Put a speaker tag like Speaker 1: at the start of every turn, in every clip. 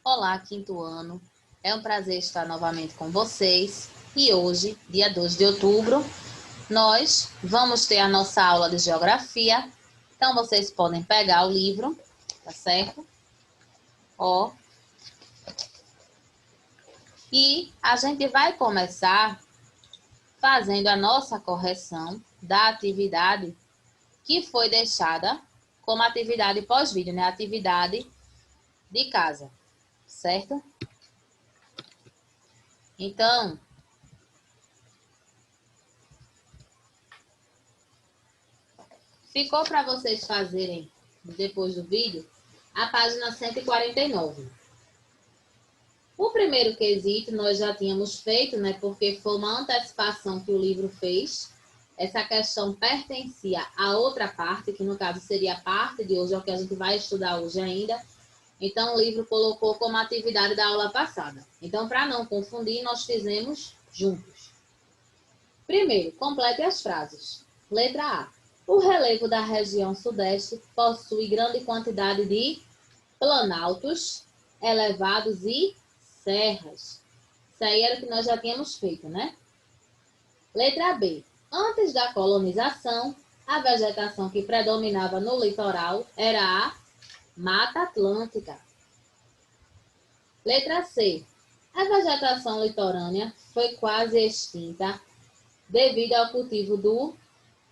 Speaker 1: Olá, quinto ano. É um prazer estar novamente com vocês. E hoje, dia 2 de outubro, nós vamos ter a nossa aula de geografia. Então, vocês podem pegar o livro, tá certo? Ó. E a gente vai começar fazendo a nossa correção da atividade que foi deixada como atividade pós-vídeo, né? Atividade de casa, certo? Então, ficou para vocês fazerem, depois do vídeo, a página 149. O primeiro quesito nós já tínhamos feito, né? Porque foi uma antecipação que o livro fez. Essa questão pertencia a outra parte, que no caso seria a parte de hoje, é o que a gente vai estudar hoje ainda. Então, o livro colocou como atividade da aula passada. Então, para não confundir, nós fizemos juntos. Primeiro, complete as frases. Letra A. O relevo da região sudeste possui grande quantidade de planaltos, elevados e serras. Isso aí era o que nós já tínhamos feito, né? Letra B. Antes da colonização, a vegetação que predominava no litoral era a Mata Atlântica. Letra C. A vegetação litorânea foi quase extinta devido ao cultivo do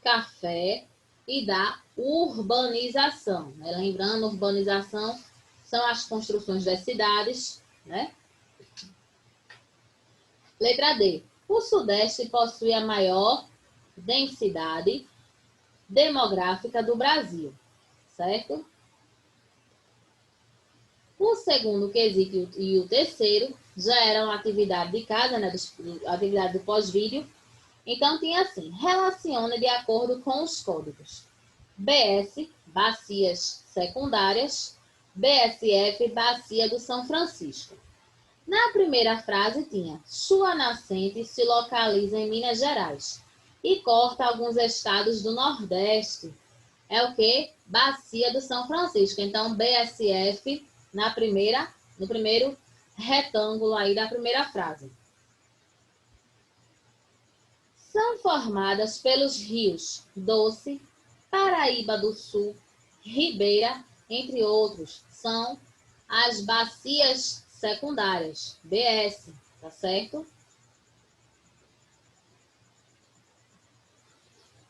Speaker 1: café e da urbanização. Lembrando, urbanização são as construções das cidades, né? Letra D. O Sudeste possui a maior densidade demográfica do Brasil, certo? O segundo quesito e o terceiro já eram atividade de casa, né? Atividade do pós-vídeo. Então, tinha assim, relaciona de acordo com os códigos. BS, bacias secundárias, BSF, bacia do São Francisco. Na primeira frase tinha, sua nascente se localiza em Minas Gerais e corta alguns estados do Nordeste. É o que? Bacia do São Francisco. Então, BSF no primeiro retângulo aí da primeira frase. São formadas pelos rios Doce, Paraíba do Sul, Ribeira, entre outros. São as bacias secundárias, BS, tá certo?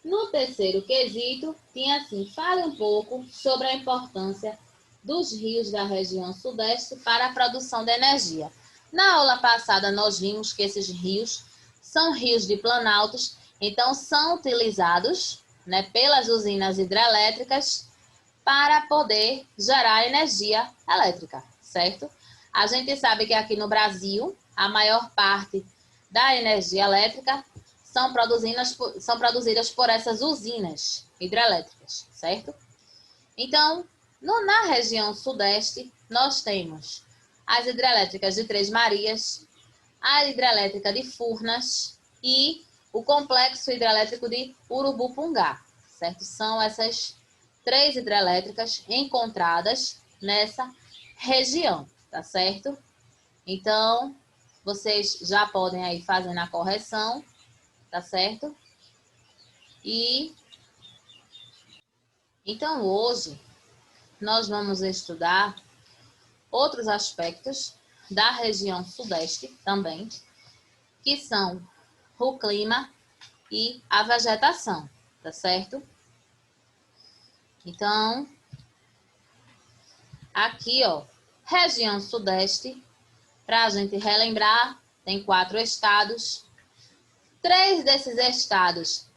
Speaker 1: No terceiro quesito, tinha assim, fale um pouco sobre a importância dos rios da região sudeste para a produção de energia. Na aula passada, nós vimos que esses rios são rios de planaltos, então são utilizados, né, pelas usinas hidrelétricas para poder gerar energia elétrica, certo? A gente sabe que aqui no Brasil, a maior parte da energia elétrica são produzidas por essas usinas hidrelétricas, certo? Então, na região sudeste, nós temos as hidrelétricas de Três Marias, a hidrelétrica de Furnas e o complexo hidrelétrico de Urubupungá, certo? São essas três hidrelétricas encontradas nessa região, tá certo? Então, vocês já podem aí fazer na correção, tá certo? Então, hoje, nós vamos estudar outros aspectos da região sudeste também, que são o clima e a vegetação, tá certo? Então, aqui, ó, região sudeste, para a gente relembrar, tem 4 estados. 3 desses estados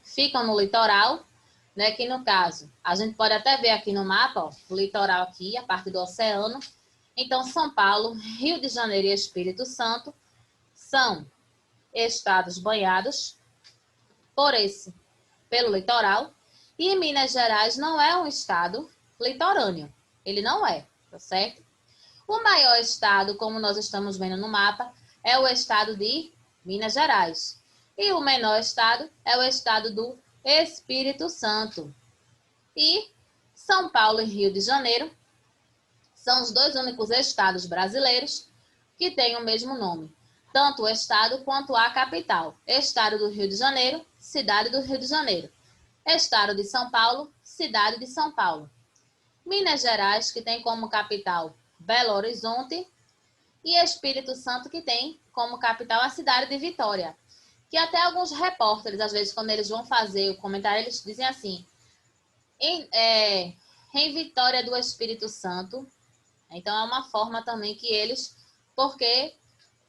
Speaker 1: ficam no litoral, né? Que no caso, a gente pode até ver aqui no mapa, ó, o litoral aqui, a parte do oceano. Então, São Paulo, Rio de Janeiro e Espírito Santo são estados banhados pelo litoral. E Minas Gerais não é um estado litorâneo. Ele não é, tá certo? O maior estado, como nós estamos vendo no mapa, é o estado de Minas Gerais. E o menor estado é o estado do Espírito Santo. E São Paulo e Rio de Janeiro São os dois únicos estados brasileiros que têm o mesmo nome, tanto o estado quanto a capital. Estado do Rio de Janeiro, cidade do Rio de Janeiro. Estado de São Paulo, cidade de São Paulo. Minas Gerais, que tem como capital Belo Horizonte, e Espírito Santo, que tem como capital a cidade de Vitória. Que até alguns repórteres, às vezes, quando eles vão fazer o comentário, eles dizem assim, em Vitória do Espírito Santo. Então, é uma forma também que eles, porque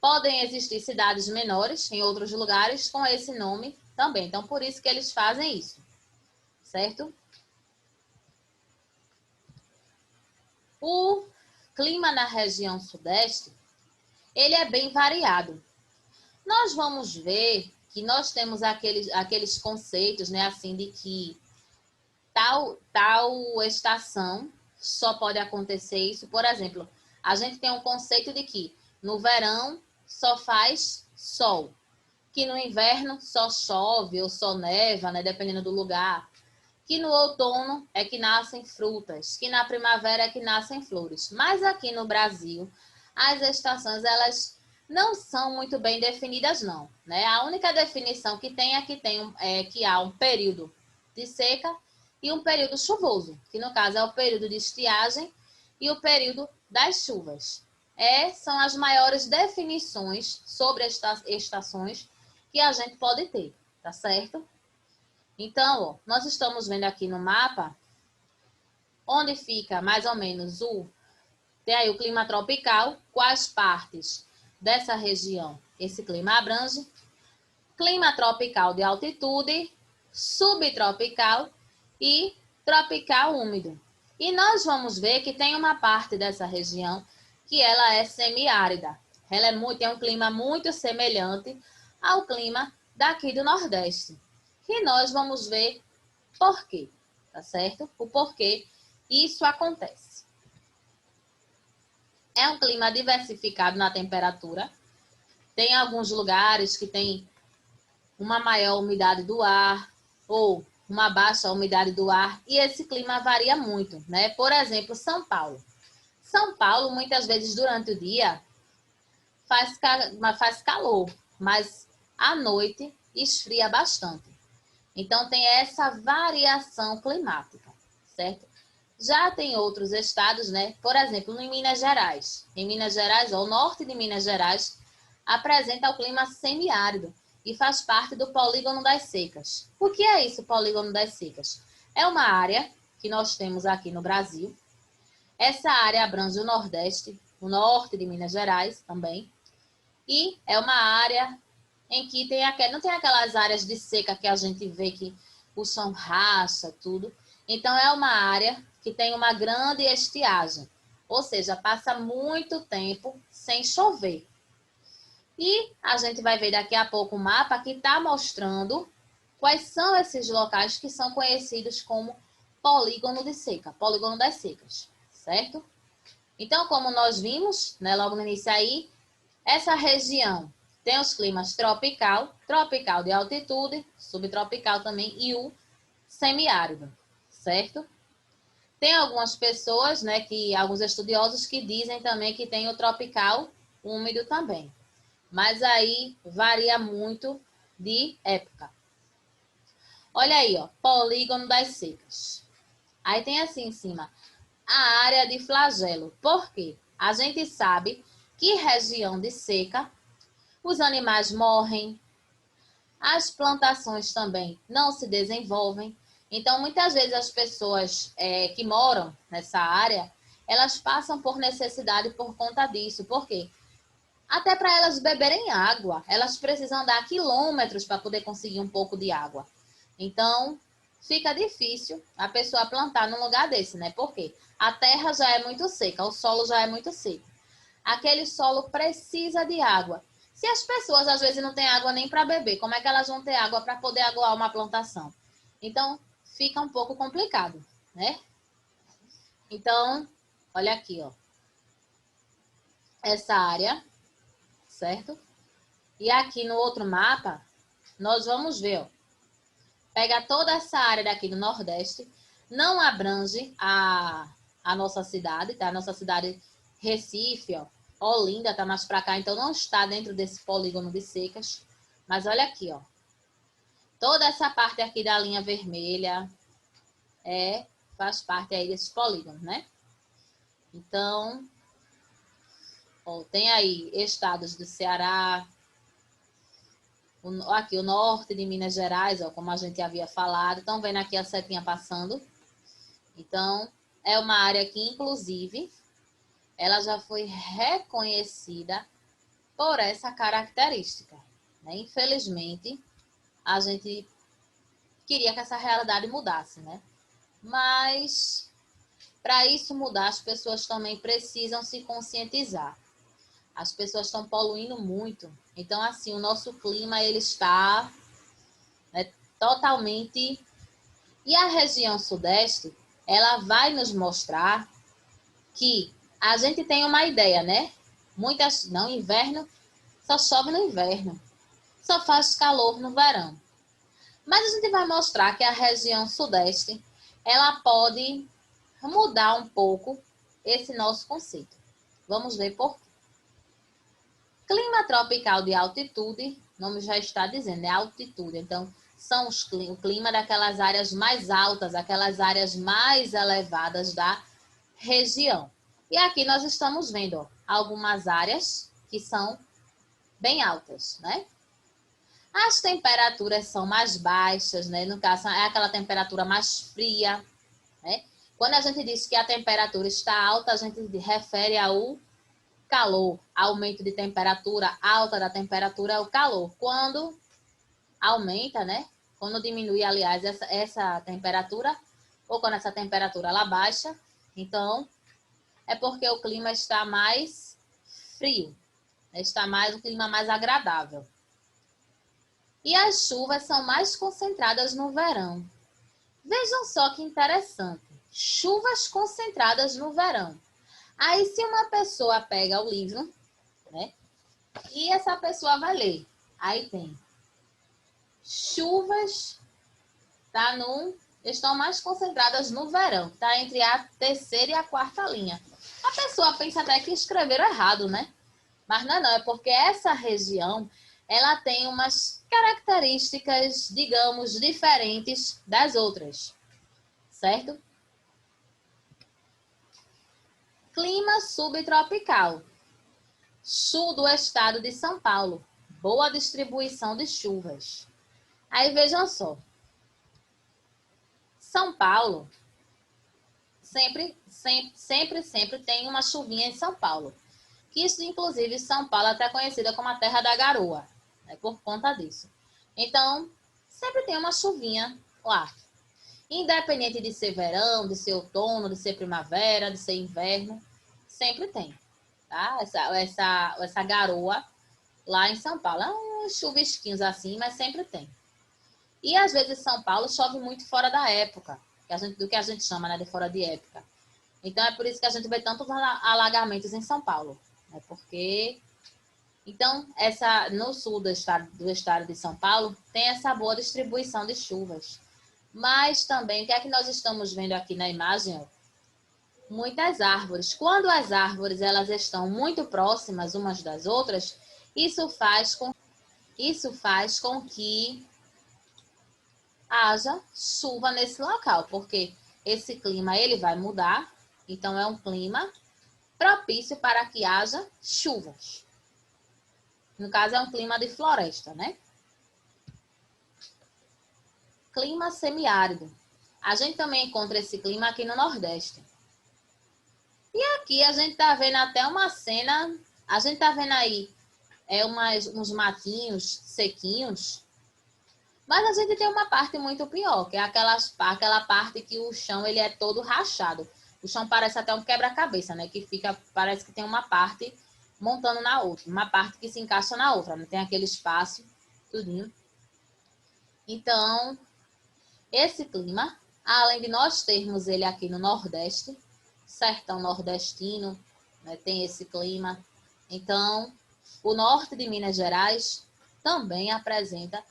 Speaker 1: podem existir cidades menores em outros lugares com esse nome também. Então, por isso que eles fazem isso, certo? O clima na região sudeste, ele é bem variado. Nós vamos ver que nós temos aqueles conceitos, né, assim, de que tal estação só pode acontecer isso. Por exemplo, a gente tem um conceito de que no verão só faz sol, que no inverno só chove ou só neva, né, dependendo do lugar, que no outono é que nascem frutas, que na primavera é que nascem flores. Mas aqui no Brasil, as estações, elas não são muito bem definidas, não, né? A única definição que tem é que há um período de seca e um período chuvoso, que no caso é o período de estiagem e o período das chuvas. São as maiores definições sobre as estações que a gente pode ter, tá certo? Então, ó, nós estamos vendo aqui no mapa onde fica mais ou menos tem aí o clima tropical, quais partes dessa região esse clima abrange. Clima tropical de altitude, subtropical e tropical úmido. E nós vamos ver que tem uma parte dessa região que ela é semiárida. Ela tem um clima muito semelhante ao clima daqui do Nordeste. E nós vamos ver por quê, tá certo? O porquê isso acontece. É um clima diversificado na temperatura. Tem alguns lugares que tem uma maior umidade do ar ou uma baixa umidade do ar, e esse clima varia muito, né? Por exemplo, São Paulo. São Paulo, muitas vezes durante o dia, faz calor, mas à noite esfria bastante. Então, tem essa variação climática, certo? Já tem outros estados, né? Por exemplo, em Minas Gerais. Em Minas Gerais, o norte de Minas Gerais apresenta o clima semiárido e faz parte do Polígono das Secas. O que é isso, Polígono das Secas? É uma área que nós temos aqui no Brasil. Essa área abrange o Nordeste, o norte de Minas Gerais também. E é uma área em que não tem aquelas áreas de seca que a gente vê que o chão racha, tudo. Então, é uma área que tem uma grande estiagem, ou seja, passa muito tempo sem chover. E a gente vai ver daqui a pouco um mapa que está mostrando quais são esses locais que são conhecidos como polígono de seca, polígono das secas, certo? Então, como nós vimos, né, logo no início aí, essa região tem os climas tropical de altitude, subtropical também e o semiárido, certo? Tem algumas pessoas, né, alguns estudiosos que dizem também que tem o tropical úmido também. Mas aí varia muito de época. Olha aí, ó, polígono das secas. Aí tem assim em cima, a área de flagelo. Por quê? A gente sabe que região de seca, os animais morrem, as plantações também não se desenvolvem. Então, muitas vezes as pessoas que moram nessa área, elas passam por necessidade por conta disso. Por quê? Até para elas beberem água, elas precisam andar quilômetros para poder conseguir um pouco de água. Então, fica difícil a pessoa plantar num lugar desse, né? Porque a terra já é muito seca, o solo já é muito seco. Aquele solo precisa de água. Se as pessoas às vezes não têm água nem para beber, como é que elas vão ter água para poder aguar uma plantação? Então, fica um pouco complicado, né? Então, olha aqui, ó. Essa área, certo? E aqui no outro mapa, nós vamos ver, ó. Pega toda essa área daqui do Nordeste, não abrange a nossa cidade, tá? A nossa cidade Recife, ó, Olinda está mais para cá, então não está dentro desse polígono de secas. Mas olha aqui, ó. Toda essa parte aqui da linha vermelha faz parte aí desses polígonos, né? Então, ó, tem aí estados do Ceará, aqui o norte de Minas Gerais, ó, como a gente havia falado. Estão vendo aqui a setinha passando? Então, é uma área que, inclusive, ela já foi reconhecida por essa característica, né? Infelizmente, a gente queria que essa realidade mudasse, né? Mas, para isso mudar, as pessoas também precisam se conscientizar. As pessoas estão poluindo muito. Então, assim, o nosso clima, ele está, né, totalmente... E a região sudeste, ela vai nos mostrar que a gente tem uma ideia, né? Muitas... Não, inverno, só chove no inverno. Só faz calor no verão. Mas a gente vai mostrar que a região sudeste, ela pode mudar um pouco esse nosso conceito. Vamos ver por quê. Clima tropical de altitude, o nome já está dizendo, é altitude. Então, são o clima daquelas áreas mais altas, aquelas áreas mais elevadas da região. E aqui nós estamos vendo, ó, algumas áreas que são bem altas, né? As temperaturas são mais baixas, né? No caso, é aquela temperatura mais fria, né? Quando a gente diz que a temperatura está alta, a gente refere ao calor, aumento de temperatura, alta da temperatura é o calor. Quando aumenta, né? Quando diminui, aliás, essa temperatura, ou quando essa temperatura ela baixa, então é porque o clima está mais frio, né? Está mais o clima mais agradável. E as chuvas são mais concentradas no verão. Vejam só que interessante. Chuvas concentradas no verão. Aí, se uma pessoa pega o livro, né? E essa pessoa vai ler. Aí tem chuvas, tá? Estão mais concentradas no verão. Tá entre a terceira e a quarta linha. A pessoa pensa até que escreveram errado, né? Mas não, é porque essa região, ela tem umas características, digamos, diferentes das outras, certo? Clima subtropical. Sul do estado de São Paulo. Boa distribuição de chuvas. Aí vejam só. São Paulo sempre tem uma chuvinha em São Paulo. Que isso, inclusive, São Paulo é até conhecida como a terra da garoa, né, por conta disso. Então, sempre tem uma chuvinha lá. Independente de ser verão, de ser outono, de ser primavera, de ser inverno, sempre tem, tá? Essa garoa lá em São Paulo. É uns chuvisquinhos assim, mas sempre tem. E às vezes São Paulo chove muito fora da época, do que a gente chama, né, de fora de época. Então é por isso que a gente vê tantos alagamentos em São Paulo. Né, porque... Então, no sul do estado de São Paulo, tem essa boa distribuição de chuvas. Mas também, o que é que nós estamos vendo aqui na imagem? Ó? Muitas árvores. Quando as árvores elas estão muito próximas umas das outras, isso faz com que haja chuva nesse local, porque esse clima ele vai mudar, então é um clima propício para que haja chuvas. No caso, é um clima de floresta, né? Clima semiárido. A gente também encontra esse clima aqui no Nordeste. E aqui a gente tá vendo até uma cena, a gente tá vendo aí uns matinhos sequinhos, mas a gente tem uma parte muito pior, que é aquela parte que o chão ele é todo rachado. O chão parece até um quebra-cabeça, né? Que parece que tem uma parte montando na outra, uma parte que se encaixa na outra, né? Tem aquele espaço, tudinho. Então, esse clima, além de nós termos ele aqui no Nordeste, sertão nordestino, né, tem esse clima. Então, o norte de Minas Gerais também apresenta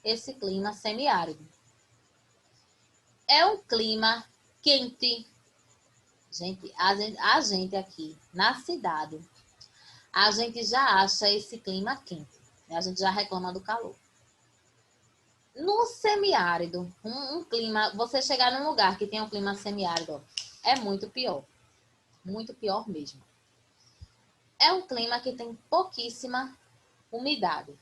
Speaker 1: esse clima semiárido. É um clima quente, Gente, a gente aqui na cidade, a gente já acha esse clima quente, né? A gente já reclama do calor. No semiárido, um clima, você chegar num lugar que tem um clima semiárido, é muito pior mesmo. É um clima que tem pouquíssima umidade.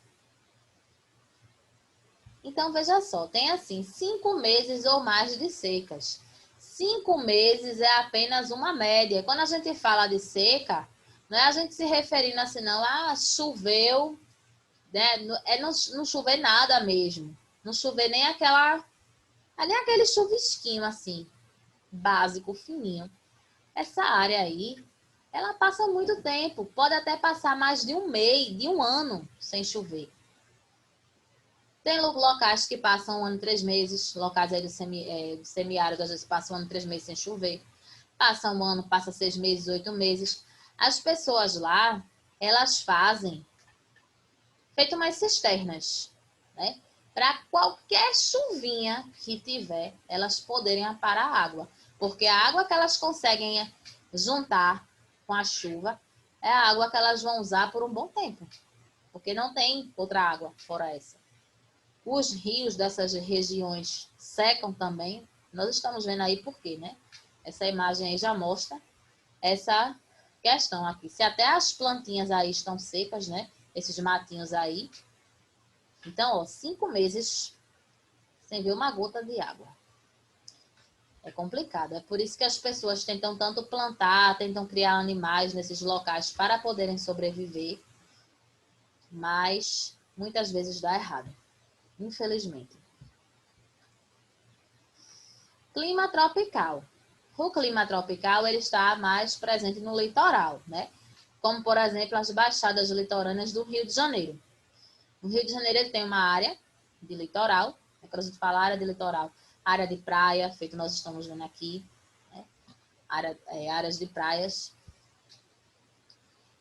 Speaker 1: Então, veja só, tem assim, 5 meses ou mais de secas. 5 meses é apenas uma média. Quando a gente fala de seca, não é a gente se referindo assim, não, choveu, né? Não chover nada mesmo. Não chover nem aquele chuvisquinho assim, básico, fininho. Essa área aí, ela passa muito tempo. Pode até passar mais de um mês, de um ano sem chover. Tem locais que passam 1 ano e 3 meses, locais aí do semiárido, às vezes passam 1 ano e 3 meses sem chover. Passa um ano, passa 6 meses, 8 meses. As pessoas lá, elas fazem feito umas cisternas, né? Para qualquer chuvinha que tiver, elas poderem aparar a água. Porque a água que elas conseguem juntar com a chuva é a água que elas vão usar por um bom tempo. Porque não tem outra água fora essa. Os rios dessas regiões secam também. Nós estamos vendo aí por quê, né? Essa imagem aí já mostra essa questão aqui. Se até as plantinhas aí estão secas, né? Esses matinhos aí. Então, ó, 5 meses sem ver uma gota de água. É complicado. É por isso que as pessoas tentam tanto plantar, tentam criar animais nesses locais para poderem sobreviver. Mas muitas vezes dá errado. Infelizmente. Clima tropical. O clima tropical ele está mais presente no litoral, né? Como, por exemplo, as baixadas litorâneas do Rio de Janeiro. O Rio de Janeiro ele tem uma área de litoral, quando a gente fala área de litoral, área de praia, feito nós estamos vendo aqui, né? Áreas de praias.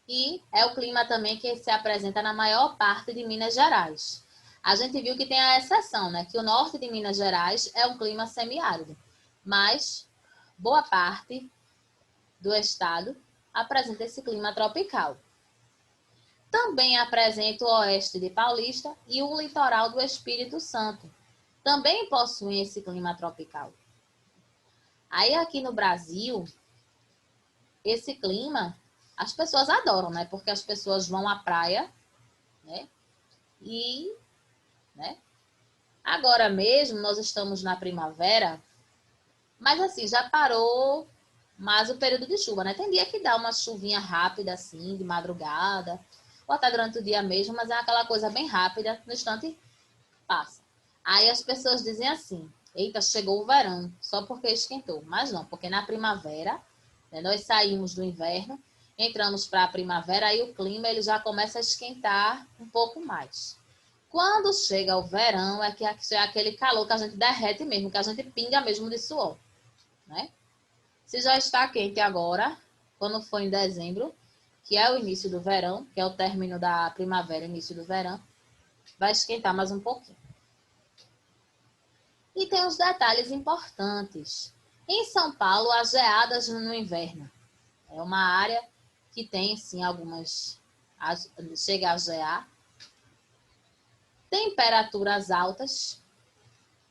Speaker 1: E é o clima também que se apresenta na maior parte de Minas Gerais. A gente viu que tem a exceção, né? Que o norte de Minas Gerais é um clima semiárido, mas boa parte do estado apresenta esse clima tropical. Também apresenta o oeste de Paulista e o litoral do Espírito Santo. Também possuem esse clima tropical. Aí aqui no Brasil, esse clima, as pessoas adoram, né? Porque as pessoas vão à praia, né? E, né? Agora mesmo nós estamos na primavera, mas assim, já parou mais o período de chuva, né? Tem dia que dá uma chuvinha rápida assim, de madrugada, ou até durante o dia mesmo, mas é aquela coisa bem rápida, no instante passa. Aí as pessoas dizem assim, eita, chegou o verão, só porque esquentou. Mas não, porque na primavera, né, nós saímos do inverno, entramos para a primavera, aí o clima ele já começa a esquentar um pouco mais. Quando chega o verão, é que é aquele calor que a gente derrete mesmo, que a gente pinga mesmo de suor, né? Se já está quente agora, quando for em dezembro, que é o início do verão, que é o término da primavera, início do verão, vai esquentar mais um pouquinho. E tem uns detalhes importantes. Em São Paulo, as geadas no inverno. É uma área que tem, sim, algumas... Chega a gear. Temperaturas altas.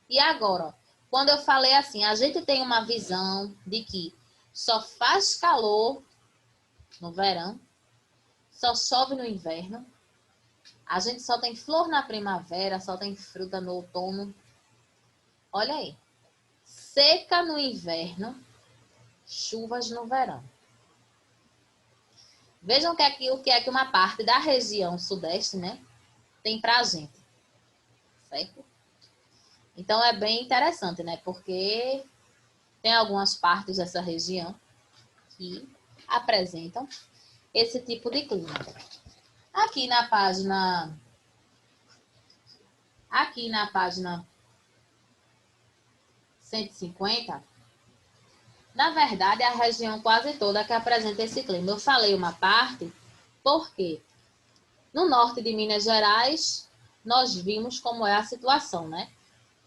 Speaker 1: E agora, quando eu falei assim, a gente tem uma visão de que só faz calor no verão, só chove no inverno, a gente só tem flor na primavera, só tem fruta no outono. Olha aí. Seca no inverno, chuvas no verão. Vejam o que é que uma parte da região sudeste, né, tem pra gente. Certo? Então é bem interessante, né? Porque tem algumas partes dessa região que apresentam esse tipo de clima. Aqui na página 150, na verdade, é a região quase toda que apresenta esse clima. Eu falei uma parte porque no norte de Minas Gerais nós vimos como é a situação, né?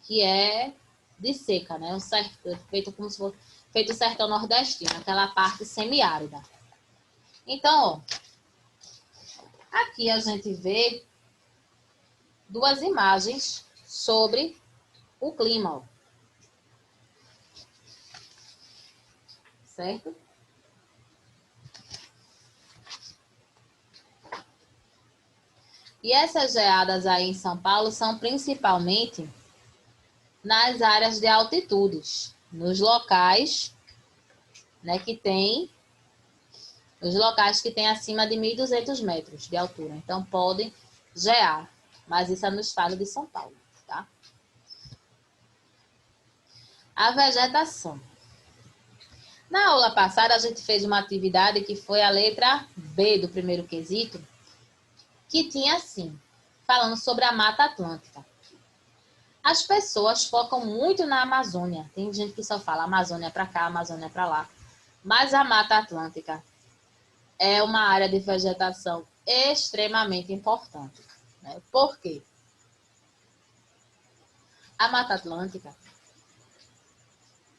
Speaker 1: Que é de seca, né? feito o sertão nordestino, aquela parte semiárida. Então, ó, aqui a gente vê duas imagens sobre o clima, ó. Certo? E essas geadas aí em São Paulo são principalmente nas áreas de altitudes, nos locais, né, os locais que têm acima de 1.200 metros de altura. Então, podem gear, mas isso é no estado de São Paulo, tá? A vegetação. Na aula passada, a gente fez uma atividade que foi a letra B do primeiro quesito, que tinha assim, falando sobre a Mata Atlântica. As pessoas focam muito na Amazônia. Tem gente que só fala Amazônia para cá, Amazônia para lá. Mas a Mata Atlântica é uma área de vegetação extremamente importante, né? Por quê? A Mata Atlântica,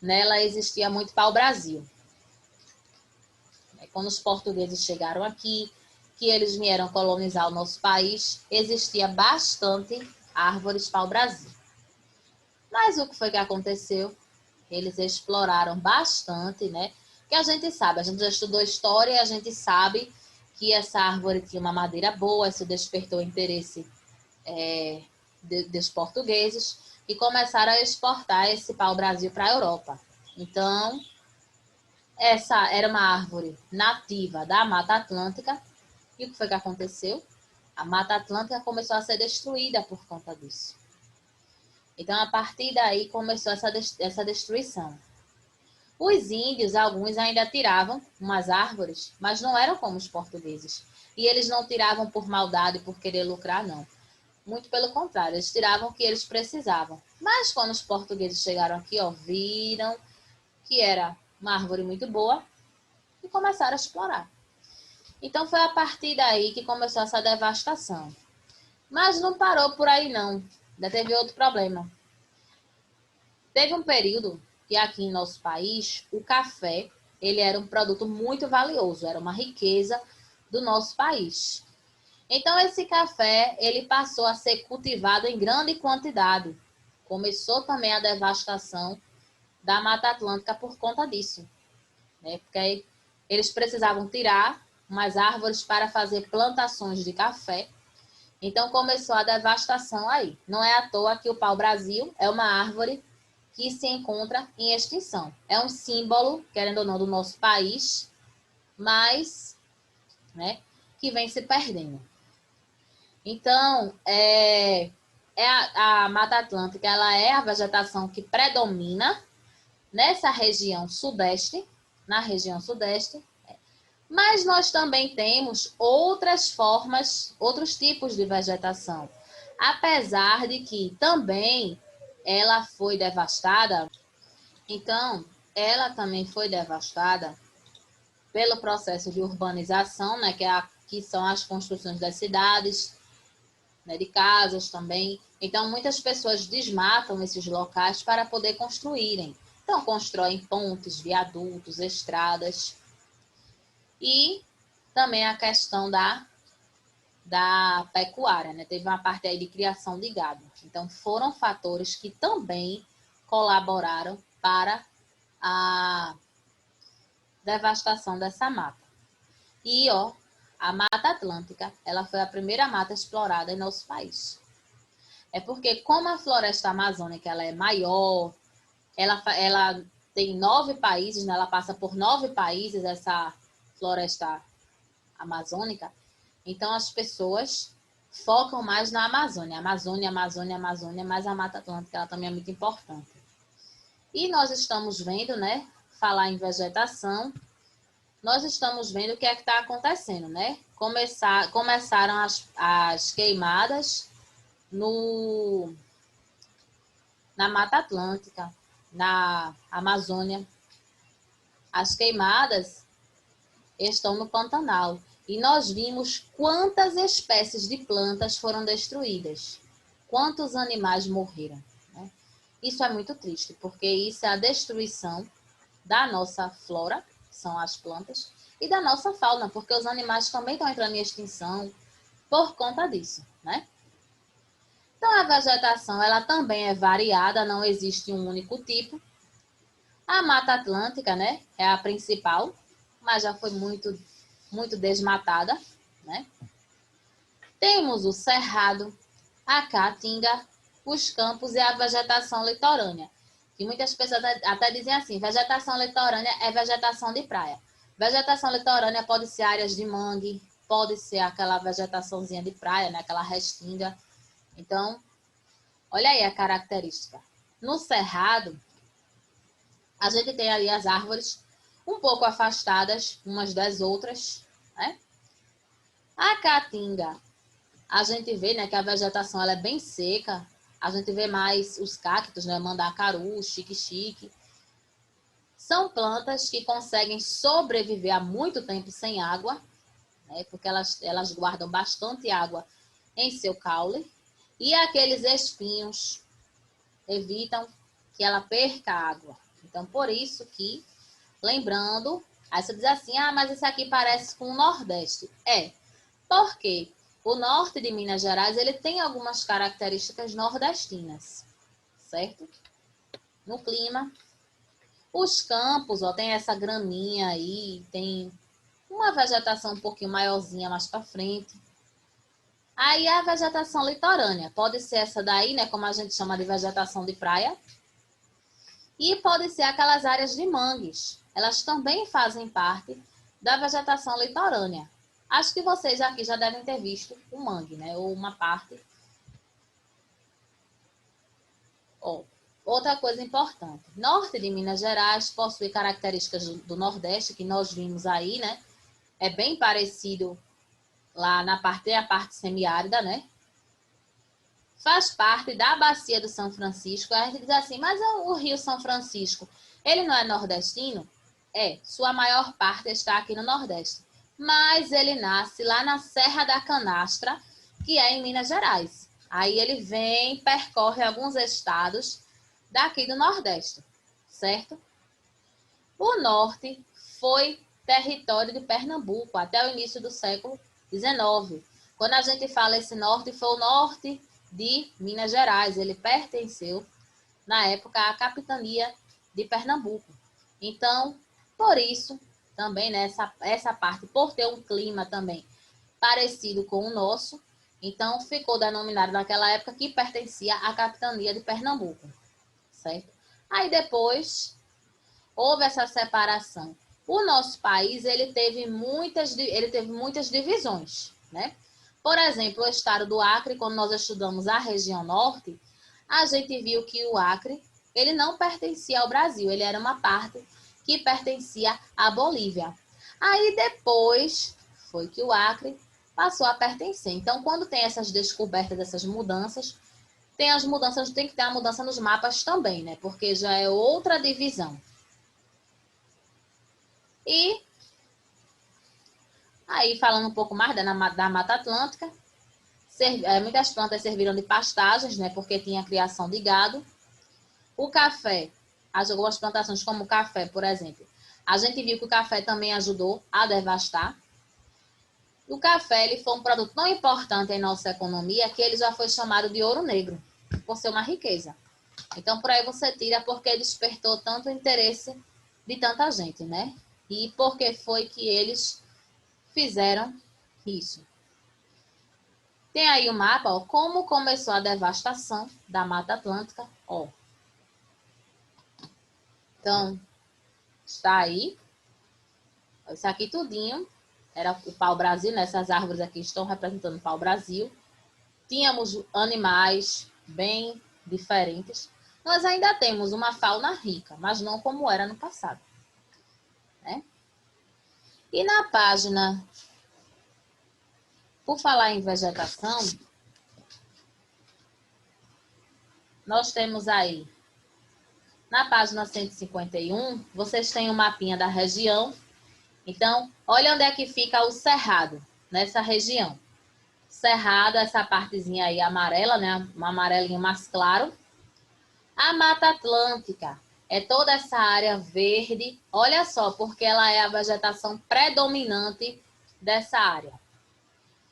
Speaker 1: nela existia muito pau-brasil. Quando os portugueses chegaram aqui, que eles vieram colonizar o nosso país, existia bastante árvores pau-brasil. Mas o que foi que aconteceu? Eles exploraram bastante, né? Que a gente sabe, a gente já estudou história e a gente sabe que essa árvore tinha uma madeira boa, isso despertou o interesse dos portugueses e começaram a exportar esse pau-brasil para a Europa. Então, essa era uma árvore nativa da Mata Atlântica. E o que foi que aconteceu? A Mata Atlântica começou a ser destruída por conta disso. Então, a partir daí, começou essa destruição. Os índios, alguns ainda tiravam umas árvores, mas não eram como os portugueses. E eles não tiravam por maldade, por querer lucrar, não. Muito pelo contrário, eles tiravam o que eles precisavam. Mas quando os portugueses chegaram aqui, ó, viram que era uma árvore muito boa e começaram a explorar. Então, foi a partir daí que começou essa devastação. Mas não parou por aí, não. Ainda teve outro problema. Teve um período que aqui em nosso país, o café, ele era um produto muito valioso, era uma riqueza do nosso país. Então, esse café, ele passou a ser cultivado em grande quantidade. Começou também a devastação da Mata Atlântica por conta disso, né? Porque aí eles precisavam tirar umas árvores para fazer plantações de café. Então, começou a devastação aí. Não é à toa que o pau-brasil é uma árvore que se encontra em extinção. É um símbolo, querendo ou não, do nosso país, mas, né, que vem se perdendo. Então, a Mata Atlântica, ela é a vegetação que predomina nessa região sudeste, na região sudeste, mas nós também temos outras formas, outros tipos de vegetação. Apesar de que também ela foi devastada, então ela também foi devastada pelo processo de urbanização, né, que são as construções das cidades, né, de casas também. Então muitas pessoas desmatam esses locais para poder construírem. Então constroem pontes, viadutos, estradas. E também a questão da pecuária, né? Teve uma parte aí de criação de gado. Então, foram fatores que também colaboraram para a devastação dessa mata. E, ó, a Mata Atlântica, ela foi a primeira mata explorada em nosso país. É porque, como a floresta amazônica ela é maior, ela tem 9 países, né? Ela passa por 9 países, essa floresta amazônica, então as pessoas focam mais na Amazônia. Amazônia, mas a Mata Atlântica ela também é muito importante. E nós estamos vendo, né, falar em vegetação, nós estamos vendo o que é que está acontecendo, né? Começaram as queimadas na Mata Atlântica, na Amazônia. As queimadas estão no Pantanal. E nós vimos quantas espécies de plantas foram destruídas. Quantos animais morreram, né? Isso é muito triste, porque isso é a destruição da nossa flora, que são as plantas, e da nossa fauna, porque os animais também estão entrando em extinção por conta disso, né? Então, a vegetação, ela também é variada, não existe um único tipo. A Mata Atlântica, né, é a principal, mas já foi muito desmatada, né? Temos o cerrado, a caatinga, os campos e a vegetação litorânea. Que muitas pessoas até dizem assim, vegetação litorânea é vegetação de praia. Vegetação litorânea pode ser áreas de mangue, pode ser aquela vegetaçãozinha de praia, né, aquela restinga. Então, olha aí a característica. No cerrado, a gente tem ali as árvores um pouco afastadas umas das outras, né? A caatinga, a gente vê, né, que a vegetação ela é bem seca. A gente vê mais os cactos, né, mandacaru, xique-xique. São plantas que conseguem sobreviver há muito tempo sem água, né, porque elas guardam bastante água em seu caule. E aqueles espinhos evitam que ela perca água. Então, por isso que, lembrando, aí você diz assim, ah, mas esse aqui parece com o Nordeste. É, porque o norte de Minas Gerais, ele tem algumas características nordestinas, certo? No clima. Os campos, ó, tem essa graminha aí, tem uma vegetação um pouquinho maiorzinha mais para frente. Aí a vegetação litorânea, pode ser essa daí, né, como a gente chama de vegetação de praia, e pode ser aquelas áreas de mangues. Elas também fazem parte da vegetação litorânea. Acho que vocês aqui já devem ter visto o mangue, né, ou uma parte. Ó, outra coisa importante, norte de Minas Gerais possui características do Nordeste, que nós vimos aí, né, é bem parecido lá na parte, a parte semiárida, né? Faz parte da bacia do São Francisco. A gente diz assim, mas o Rio São Francisco, ele não é nordestino? É, sua maior parte está aqui no Nordeste. Mas ele nasce lá na Serra da Canastra, que é em Minas Gerais. Aí ele vem, percorre alguns estados daqui do Nordeste, certo? O norte foi território de Pernambuco até o início do século XIX. Quando a gente fala esse norte, foi o norte de Minas Gerais. Ele pertenceu, na época, à capitania de Pernambuco. Então, por isso, também essa parte, por ter um clima também parecido com o nosso, então ficou denominado naquela época que pertencia à capitania de Pernambuco, certo? Aí depois houve essa separação. O nosso país ele teve muitas divisões, né? Por exemplo, o estado do Acre, quando nós estudamos a região norte, a gente viu que o Acre ele não pertencia ao Brasil, ele era uma parte que pertencia à Bolívia. Aí depois foi que o Acre passou a pertencer. Então, quando tem essas descobertas, essas mudanças, tem que ter a mudança nos mapas também, né? Porque já é outra divisão. E aí, falando um pouco mais da Mata Atlântica, muitas plantas serviram de pastagens, né? Porque tinha criação de gado. O café, algumas plantações como o café, por exemplo. A gente viu que o café também ajudou a devastar. O café ele foi um produto tão importante em nossa economia que ele já foi chamado de ouro negro, por ser uma riqueza. Então, por aí você tira porque despertou tanto interesse de tanta gente, né? E porque foi que eles fizeram isso. Tem aí o mapa, ó, como começou a devastação da Mata Atlântica, ó. Então, está aí. Isso aqui tudinho era o pau-brasil, né? Essas árvores aqui estão representando o pau-brasil. Tínhamos animais bem diferentes. Nós ainda temos uma fauna rica, mas não como era no passado, né? E na página, por falar em vegetação, nós temos aí, na página 151, vocês têm um mapinha da região. Então, olha onde é que fica o Cerrado, nessa região. Cerrado, essa partezinha aí amarela, né? Um amarelinho mais claro. A Mata Atlântica É toda essa área verde. Olha só, porque ela é a vegetação predominante dessa área.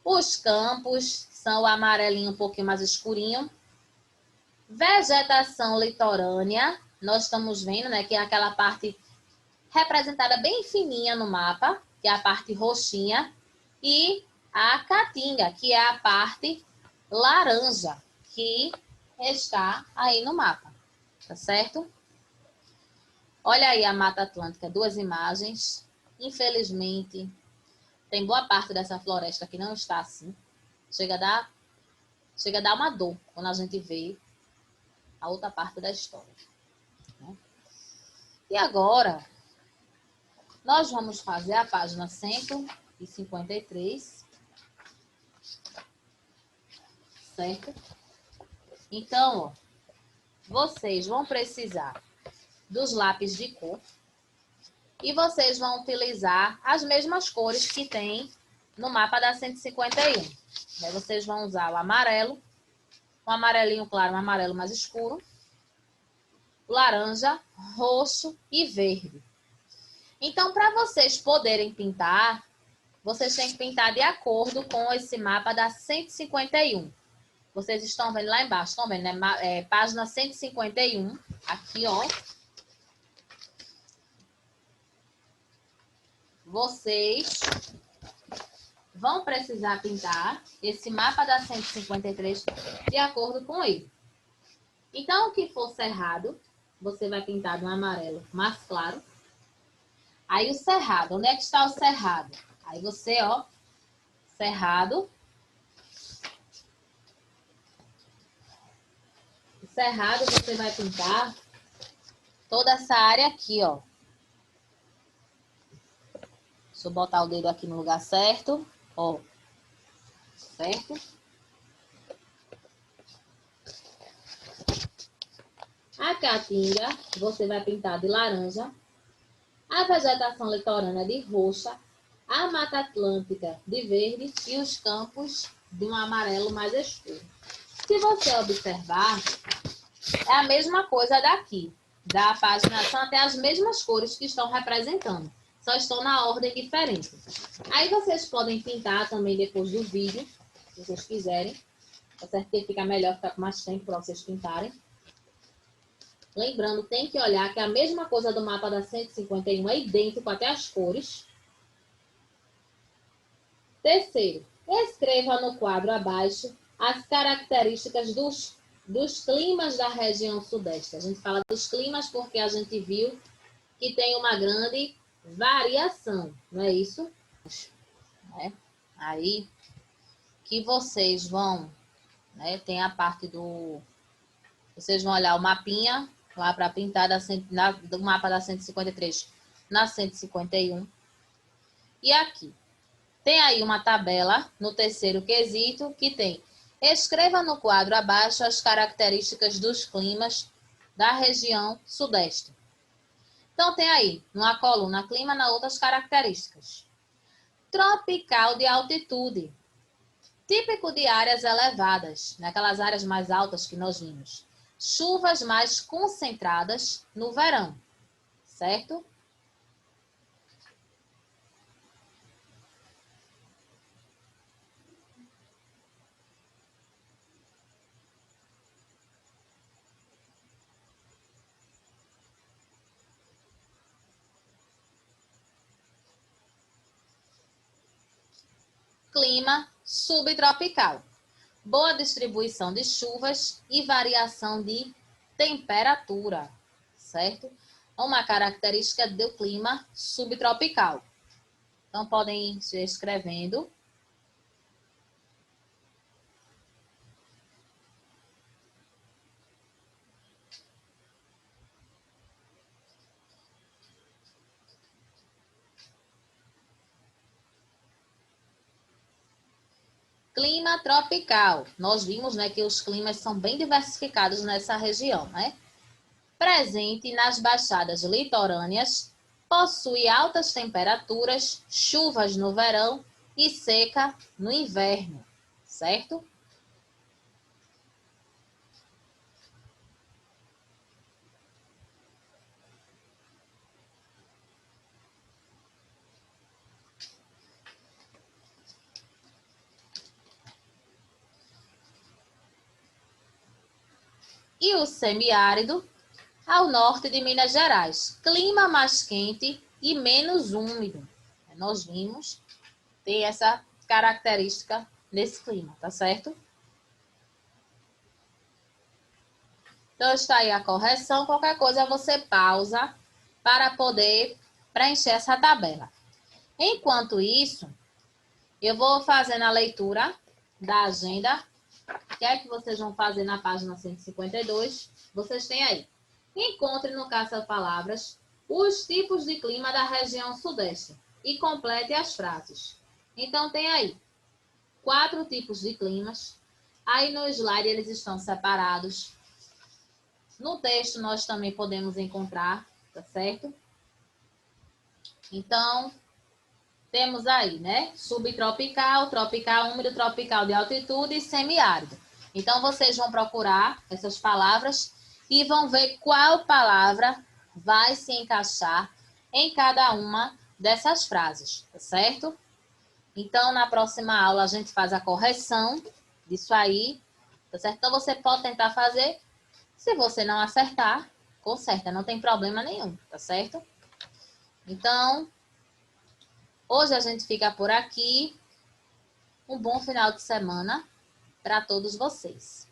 Speaker 1: Os campos são o amarelinho um pouquinho mais escurinho. Vegetação litorânea, nós estamos vendo, né, que é aquela parte representada bem fininha no mapa, que é a parte roxinha, e a caatinga, que é a parte laranja, que está aí no mapa, tá certo? Olha aí a Mata Atlântica, duas imagens. Infelizmente, tem boa parte dessa floresta que não está assim. Chega a dar uma dor quando a gente vê a outra parte da história, né? E agora, nós vamos fazer a página 153, certo? Então, ó, vocês vão precisar dos lápis de cor e vocês vão utilizar as mesmas cores que tem no mapa da 151. Aí vocês vão usar o amarelo, um amarelinho claro, um amarelo mais escuro, laranja, roxo e verde. Então, para vocês poderem pintar, vocês têm que pintar de acordo com esse mapa da 151. Vocês estão vendo lá embaixo, estão vendo, né? Página 151, aqui, ó. Vocês vão precisar pintar esse mapa da 153 de acordo com ele. Então, o que for cerrado, você vai pintar de um amarelo mais claro. Aí o cerrado, onde é que está o cerrado? Aí você, ó, cerrado. O cerrado você vai pintar toda essa área aqui, ó. Deixa eu botar o dedo aqui no lugar certo, ó. Certo? A caatinga você vai pintar de laranja. A vegetação litorânea de roxa, a Mata Atlântica de verde e os campos de um amarelo mais escuro. Se você observar, é a mesma coisa daqui, da página, são até as mesmas cores que estão representando, só estão na ordem diferente. Aí vocês podem pintar também depois do vídeo, se vocês quiserem, tá certo que fica melhor, ficar com mais tempo para vocês pintarem. Lembrando, tem que olhar que a mesma coisa do mapa da 151 é idêntico até as cores. Terceiro, escreva no quadro abaixo as características dos climas da região sudeste. A gente fala dos climas porque a gente viu que tem uma grande variação, não é isso? É. Aí que vocês vão, né, tem a parte do... Vocês vão olhar o mapinha lá para pintar do mapa da 153 na 151. E aqui, tem aí uma tabela no terceiro quesito que tem: escreva no quadro abaixo as características dos climas da região sudeste. Então tem aí, numa coluna clima, na outras características. Tropical de altitude, típico de áreas elevadas, naquelas áreas mais altas que nós vimos. Chuvas mais concentradas no verão, certo? Clima subtropical. Boa distribuição de chuvas e variação de temperatura, certo? Uma característica do clima subtropical. Então, podem ir escrevendo. Clima tropical. Nós vimos, né, que os climas são bem diversificados nessa região, né? Presente nas baixadas litorâneas, possui altas temperaturas, chuvas no verão e seca no inverno, certo? e o semiárido ao norte de Minas Gerais. Clima mais quente e menos úmido. Nós vimos, tem essa característica nesse clima, tá certo? Então, está aí a correção. Qualquer coisa você pausa para poder preencher essa tabela. Enquanto isso, eu vou fazendo a leitura da agenda. O que é que vocês vão fazer na página 152? Vocês têm aí. Encontre no caça-palavras os tipos de clima da região sudeste e complete as frases. Então, tem aí 4 tipos de climas. Aí no slide eles estão separados. No texto nós também podemos encontrar, tá certo? Então, temos aí, né? Subtropical, tropical, úmido, tropical de altitude e semiárido. Então, vocês vão procurar essas palavras e vão ver qual palavra vai se encaixar em cada uma dessas frases, tá certo? Então, na próxima aula, a gente faz a correção disso aí, tá certo? Então, você pode tentar fazer. Se você não acertar, conserta, não tem problema nenhum, tá certo? Então, hoje a gente fica por aqui. Um bom final de semana para todos vocês.